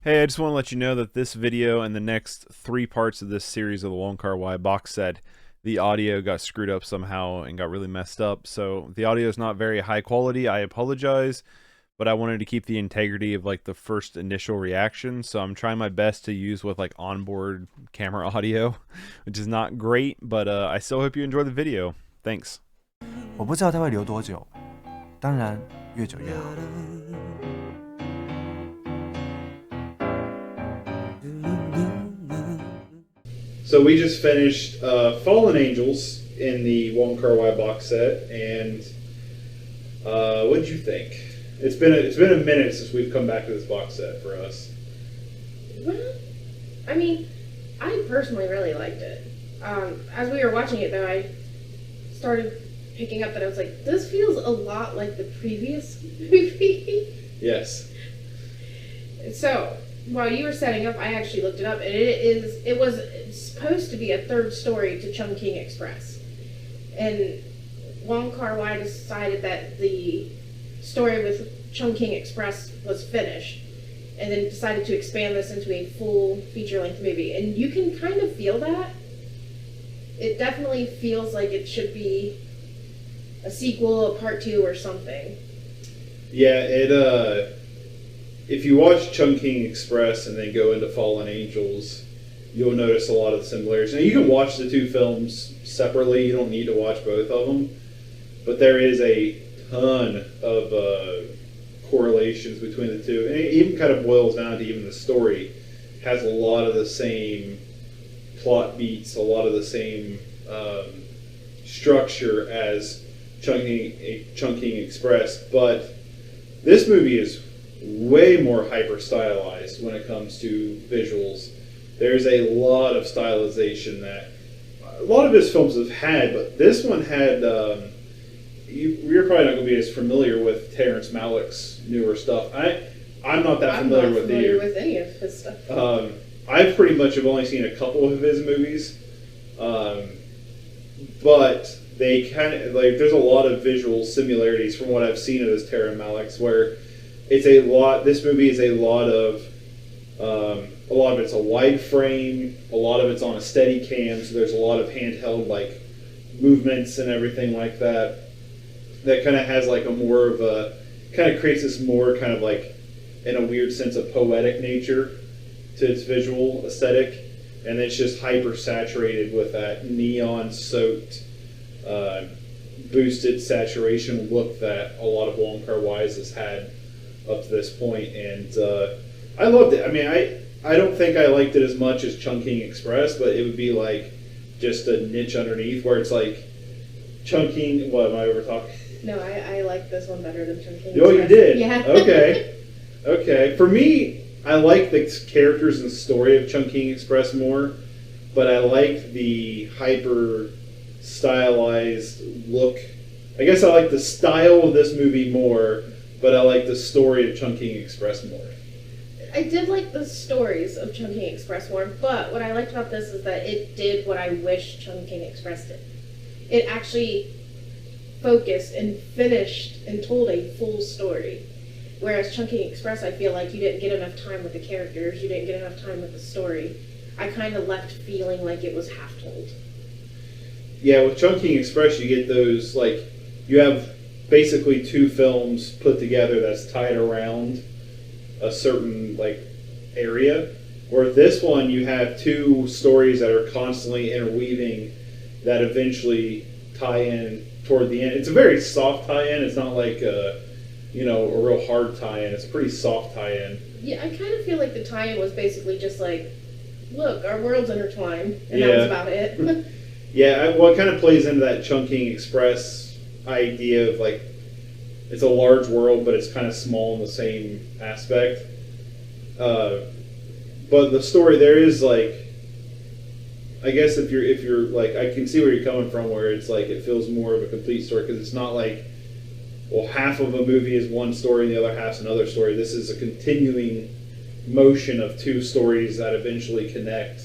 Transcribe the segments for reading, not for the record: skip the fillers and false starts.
Hey, I just want to let you know that this video and the next three parts of this series of the Wong Kar-Wai box set, the audio got screwed up somehow and got really messed up. So the audio is not very high quality. I apologize, but I wanted to keep the integrity of like the first initial reaction. So I'm trying my best to use with like onboard camera audio, which is not great, but I still hope you enjoy the video. Thanks. 我不知道它会留多久，当然越久越好。So we just finished Fallen Angels in the Wong Kar-Wai box set, and what did you think? It's been a minute since we've come back to this box set for us. Well, I mean, I personally really liked it. As we were watching it, though, I started picking up that I was like, this feels a lot like the previous movie. Yes. So, while you were setting up, I actually looked it up, and it was supposed to be a third story to Chungking Express. And Wong Kar-Wai decided that the story with Chungking Express was finished, and then decided to expand this into a full feature-length movie. And you can kind of feel that. It definitely feels like it should be a sequel, a part 2, or something. Yeah, if you watch Chungking Express and then go into Fallen Angels, you'll notice a lot of the similarities. Now, you can watch the two films separately. You don't need to watch both of them. But there is a ton of correlations between the two. And it even kind of boils down to even the story has a lot of the same plot beats, a lot of the same structure as Chungking Express. But this movie is way more hyper stylized when it comes to visuals. There's a lot of stylization that a lot of his films have had, but this one had. You're probably not going to be as familiar with Terrence Malick's newer stuff. I'm not that familiar I'm not with familiar with any of his stuff. I pretty much have only seen a couple of his movies, but they kind of like. There's a lot of visual similarities from what I've seen of his Terrence Malick's, where it's a lot. This movie is a lot of it's a wide frame. A lot of it's on a steady cam, so there's a lot of handheld like movements and everything like that. That kind of has like a more of a kind of creates this more kind of like in a weird sense of poetic nature to its visual aesthetic, and it's just hyper saturated with that neon soaked boosted saturation look that a lot of Wong Kar-Wai's has had up to this point, and I loved it. I mean, I don't think I liked it as much as Chungking Express, but it would be like just a niche underneath where it's like Chungking. What am I over talking? No, I like this one better than Chungking Oh, Express. you did? Yeah. Okay. For me, I like the characters and story of Chungking Express more, but I like the hyper stylized look. I guess I like the style of this movie more, but I like the story of Chungking Express more. I did like the stories of Chungking Express more, but what I liked about this is that it did what I wish Chungking Express did. It actually focused and finished and told a full story. Whereas Chungking Express, I feel like you didn't get enough time with the characters, you didn't get enough time with the story. I kind of left feeling like it was half told. Yeah, with Chungking Express, you get those, like, you have basically two films put together that's tied around a certain, like, area. Where this one, you have two stories that are constantly interweaving that eventually tie in toward the end. It's a very soft tie-in. It's not like a real hard tie-in. It's a pretty soft tie-in. Yeah, I kind of feel like the tie-in was basically just like, look, our worlds intertwine, and that was about it. Yeah, it kind of plays into that Chungking Express idea of like, it's a large world, but it's kind of small in the same aspect. But the story there is like, I guess if you're like, I can see where you're coming from, where it's like it feels more of a complete story because it's not like, well, half of a movie is one story and the other half's another story. This is a continuing motion of two stories that eventually connect.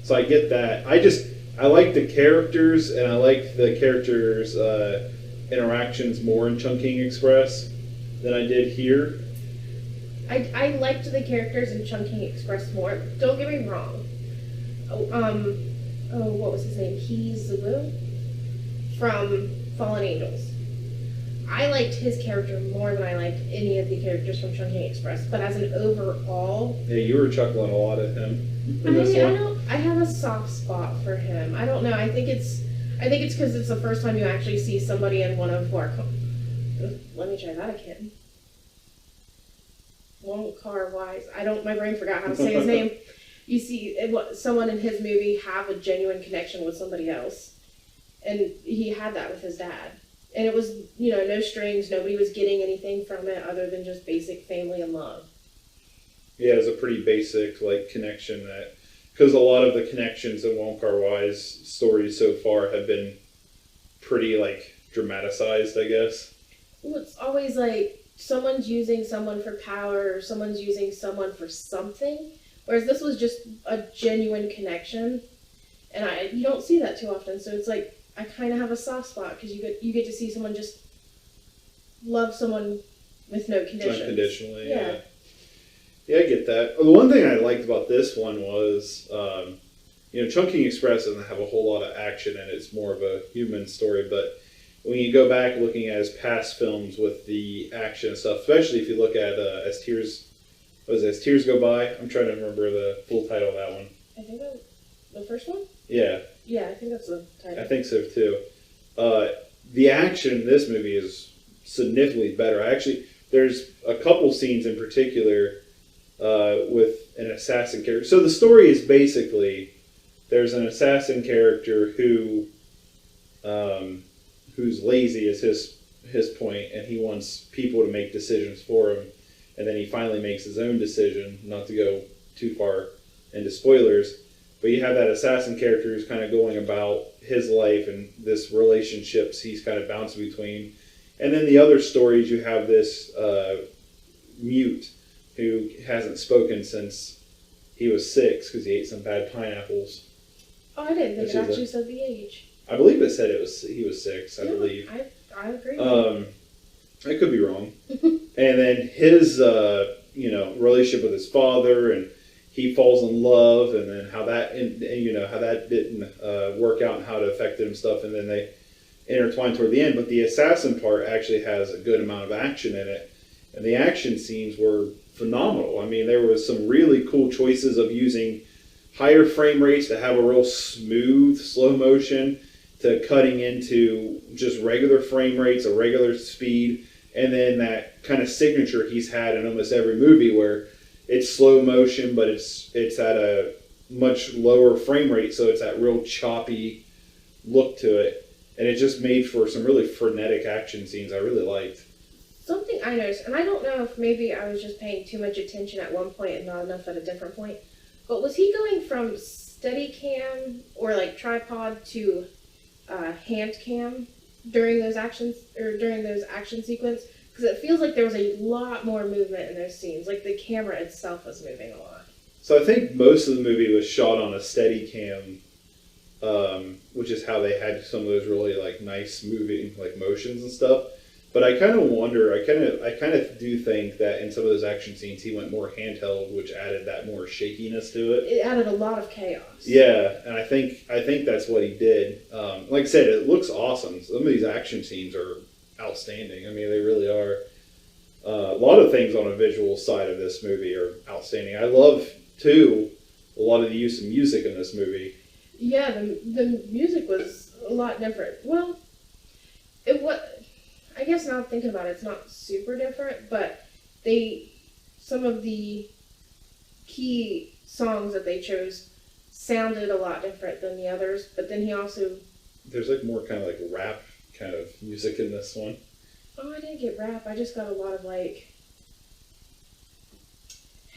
So I get that. I like the characters, and I like the characters' interactions more in Chungking Express than I did here. I liked the characters in Chungking Express more. Don't get me wrong. What was his name? Hee Zulu from Fallen Angels. I liked his character more than I liked any of the characters from Chungking Express. But as an overall, Yeah, you were chuckling a lot at him. I have a soft spot for him. I don't know. I think it's because it's the first time you actually see somebody in one of let me try that again. Wong Kar-Wai's. My brain forgot how to say his name. You see someone in his movie have a genuine connection with somebody else. And he had that with his dad. And it was, no strings. Nobody was getting anything from it other than just basic family and love. Yeah, it's a pretty basic, connection because a lot of the connections in Wong Kar-Wai's stories so far have been pretty, dramatized, I guess. Well, it's always someone's using someone for power or someone's using someone for something. Whereas this was just a genuine connection. And you don't see that too often. So it's I kind of have a soft spot because you get to see someone just love someone with no conditions. Unconditionally, yeah. Yeah, I get that. The one thing I liked about this one was, Chungking Express doesn't have a whole lot of action and it's more of a human story, but when you go back looking at his past films with the action and stuff, especially if you look at As Tears Go By? I'm trying to remember the full title of that one. I think that the first one? Yeah. Yeah, I think that's the title. I think so too. The action in this movie is significantly better. There's a couple scenes in particular with an assassin character. So the story is basically there's an assassin character who's lazy is his point, and he wants people to make decisions for him, and then he finally makes his own decision. Not to go too far into spoilers, but you have that assassin character who's kind of going about his life and this relationships he's kind of bouncing between, and then the other stories you have this mute who hasn't spoken since he was 6 because he ate some bad pineapples. Oh, I didn't think it actually said the age. I believe it said he was 6. I believe. I agree. I could be wrong. And then his relationship with his father, and he falls in love, and then how that didn't work out and how it affected him and stuff, and then they intertwine toward the end. But the assassin part actually has a good amount of action in it, and the action scenes were phenomenal. I mean, there was some really cool choices of using higher frame rates to have a real smooth slow motion, to cutting into just regular frame rates, a regular speed, and then that kind of signature he's had in almost every movie where it's slow motion, but it's at a much lower frame rate, so it's that real choppy look to it. And it just made for some really frenetic action scenes I really liked. Something I noticed, and I don't know if maybe I was just paying too much attention at one point and not enough at a different point, but was he going from Steadicam or tripod to hand cam during those action sequence? Because it feels like there was a lot more movement in those scenes. The camera itself was moving a lot. So I think most of the movie was shot on a Steadicam, which is how they had some of those really nice moving motions and stuff. But I kind of wonder. I kind of do think that in some of those action scenes he went more handheld, which added that more shakiness to it. It added a lot of chaos. Yeah, and I think that's what he did. Like I said, it looks awesome. Some of these action scenes are outstanding. I mean, they really are. A lot of things on a visual side of this movie are outstanding. I love too a lot of the use of music in this movie. Yeah, the music was a lot different. Well, I guess now thinking about it, it's not super different, but some of the key songs that they chose sounded a lot different than the others, but then he also... There's more kind of rap kind of music in this one. Oh, I didn't get rap. I just got a lot of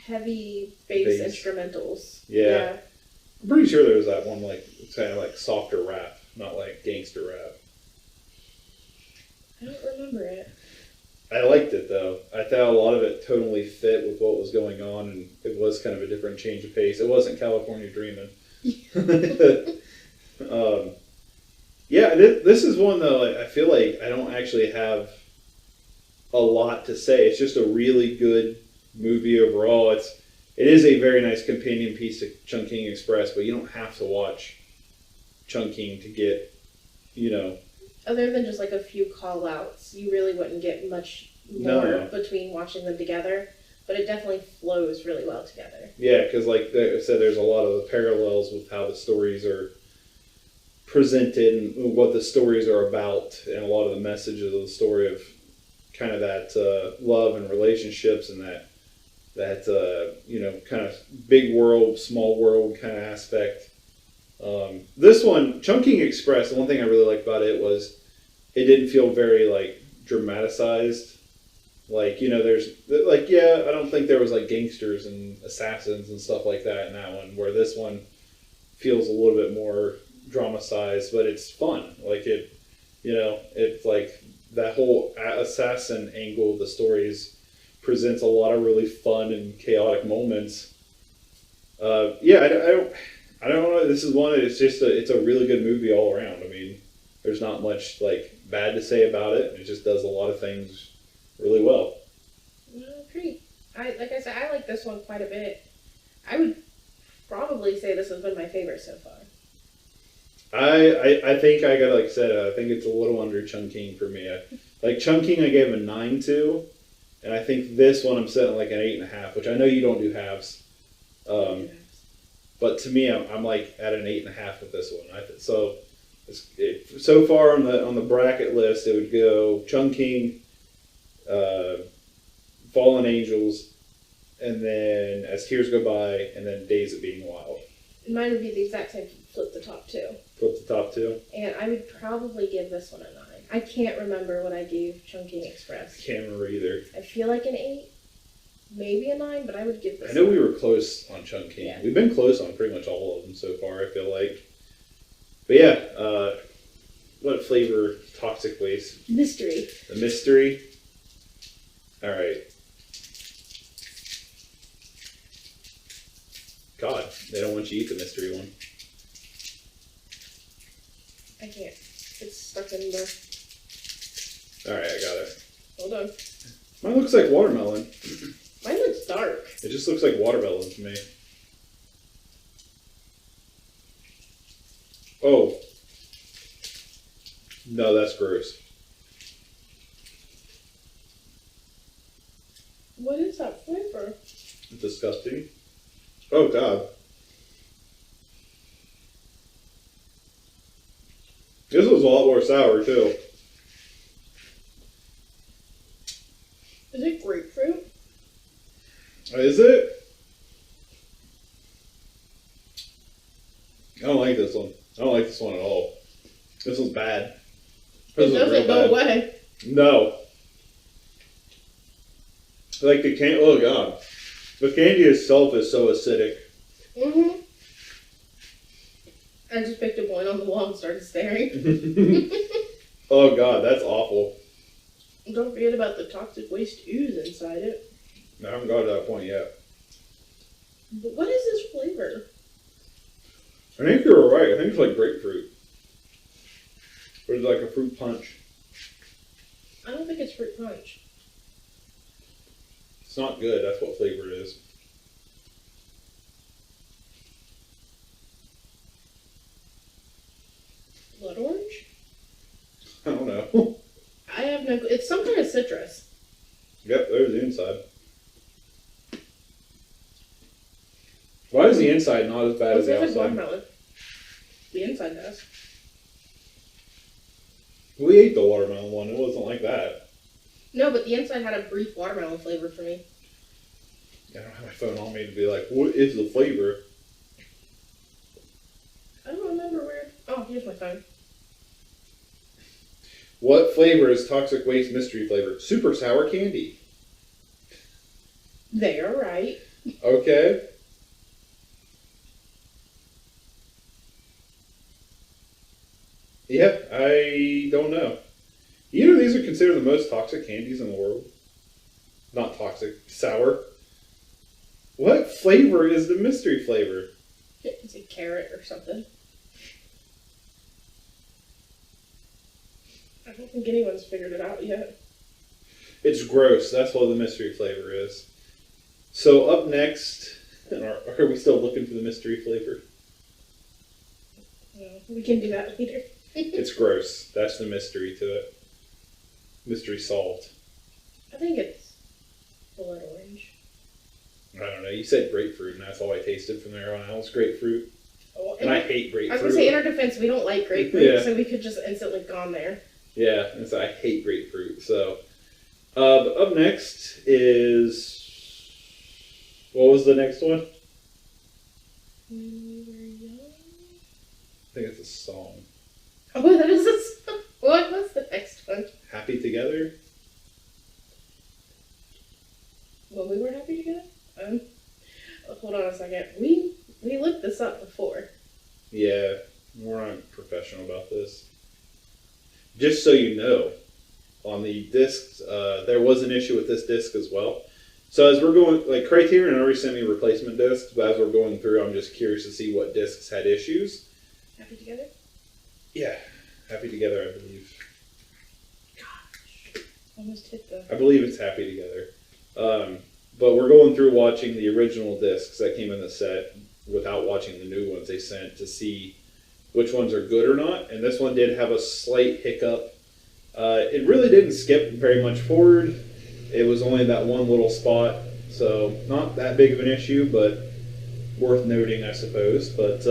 heavy bass instrumentals. Yeah. I'm pretty sure there was that one kind of softer rap, not gangster rap. I don't remember it. I liked it though. I thought a lot of it totally fit with what was going on, and it was kind of a different change of pace. It wasn't California Dreamin'. Yeah, this is one though. I feel like I don't actually have a lot to say. It's just a really good movie overall. It is a very nice companion piece to Chungking Express, but you don't have to watch Chungking to get, Other than just like a few call outs, you really wouldn't get much more between watching them together. But it definitely flows really well together. Yeah, because like I said, there's a lot of the parallels with how the stories are presented and what the stories are about, and a lot of the messages of the story of kind of that love and relationships and that kind of big world, small world kind of aspect. This one, Chungking Express, the one thing I really liked about it was it didn't feel very like dramatized. Like, there's like, I don't think there was like gangsters and assassins and stuff like that in that one, where this one feels a little bit more dramatized, but it's fun. Like it's like that whole assassin angle of the stories presents a lot of really fun and chaotic moments. I don't know. This is one. It's a really good movie all around. I mean, there's not much like bad to say about it. It just does a lot of things really well. Great. Like I said, I like this one quite a bit. I would probably say this has been my favorite so far. I think I gotta, like I said, I think it's a little under Chungking for me. Like Chungking, I gave a 9 to, and I think this one I'm setting like an 8.5, which I know you don't do halves. But to me, I'm like at an 8.5 with this one. So far on the bracket list, it would go Chungking, Fallen Angels, and then As Tears Go By, and then Days of Being Wild. Mine would be the exact same. Flip the top two. Flip the top two. And I would probably give this one a 9. I can't remember what I gave Chungking Express. Can't remember either. I feel like an 8, maybe a 9, but I would give this. I know we were close on Chungking. Yeah. We've been close on pretty much all of them so far, I feel like. But yeah, what flavor? Toxic Waste? Mystery. The mystery. All right. God, they don't want you to eat the mystery one. I can't. It's stuck in there. All right, I got it. Hold on. Mine looks like watermelon. Mine looks dark. It just looks like watermelon to me. Oh. No, that's gross. What is that flavor? Disgusting. Oh, God. This was a lot more sour, too. Is it grapefruit? Is it? I don't like this one. I don't like this one at all. This one's bad. This It one's doesn't real go bad. away. No. Like the candy. Oh, God. The candy itself is so acidic. Mm-hmm. I just picked a point on the wall and started staring. Oh, God. That's awful. Don't forget about the toxic waste ooze inside it. I haven't got to that point yet. But what is this flavor? I think you're right. I think it's like grapefruit. Or it's like a fruit punch. I don't think it's fruit punch. It's not good. That's what flavor it is. Blood orange? I don't know. I have no. It's some kind of citrus. Yep, there's the inside. Why is the inside not as bad as It the tastes like outside? watermelon. The inside does. We ate the watermelon one. It wasn't like that. No, but the inside had a brief watermelon flavor for me. I don't have my phone on me to be like, what is the flavor? I don't remember where. Oh, here's my phone. What flavor is Toxic Waste mystery flavor? Super sour candy. They are right. Okay. Yeah, I don't know. You know these are considered the most toxic candies in the world? Not toxic, sour. What flavor is the mystery flavor? It's a carrot or something. I don't think anyone's figured it out yet. It's gross. That's what the mystery flavor is. So up next, are we still looking for the mystery flavor? No, we can do that later. It's gross. That's the mystery to it. Mystery solved. I think it's blood orange. I don't know. You said grapefruit, and that's all I tasted from there on out was grapefruit. Oh, And I hate grapefruit. I was gonna say, in our defense, we don't like grapefruit, Yeah. so we could just instantly gone there. Yeah, and so I hate grapefruit. So, but up next is, what was the next one? When we were young. I think it's a song. Oh, that is a song. What was the next one? Happy Together. When we were happy together. Hold on a second. We looked this up before. Yeah, we're not professional about this. Just so you know, on the discs, there was an issue with this disc as well. So as we're going, like Criterion already sent me replacement discs, but as we're going through, I'm just curious to see what discs had issues. Happy together? Yeah, Happy Together, I believe. Gosh. Almost hit the... I believe it's Happy Together. But we're going through watching the original discs that came in the set without watching the new ones they sent to see which ones are good or not. And this one did have a slight hiccup. It really didn't skip very much forward. It was only that one little spot. So not that big of an issue, but worth noting, I suppose. But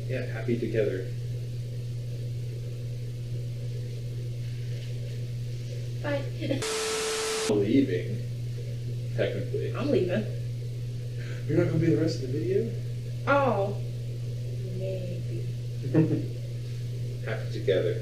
yeah, Happy Together. Bye. Leaving, technically. I'm leaving. You're not going to be the rest of the video? Oh. Maybe. Happy Together.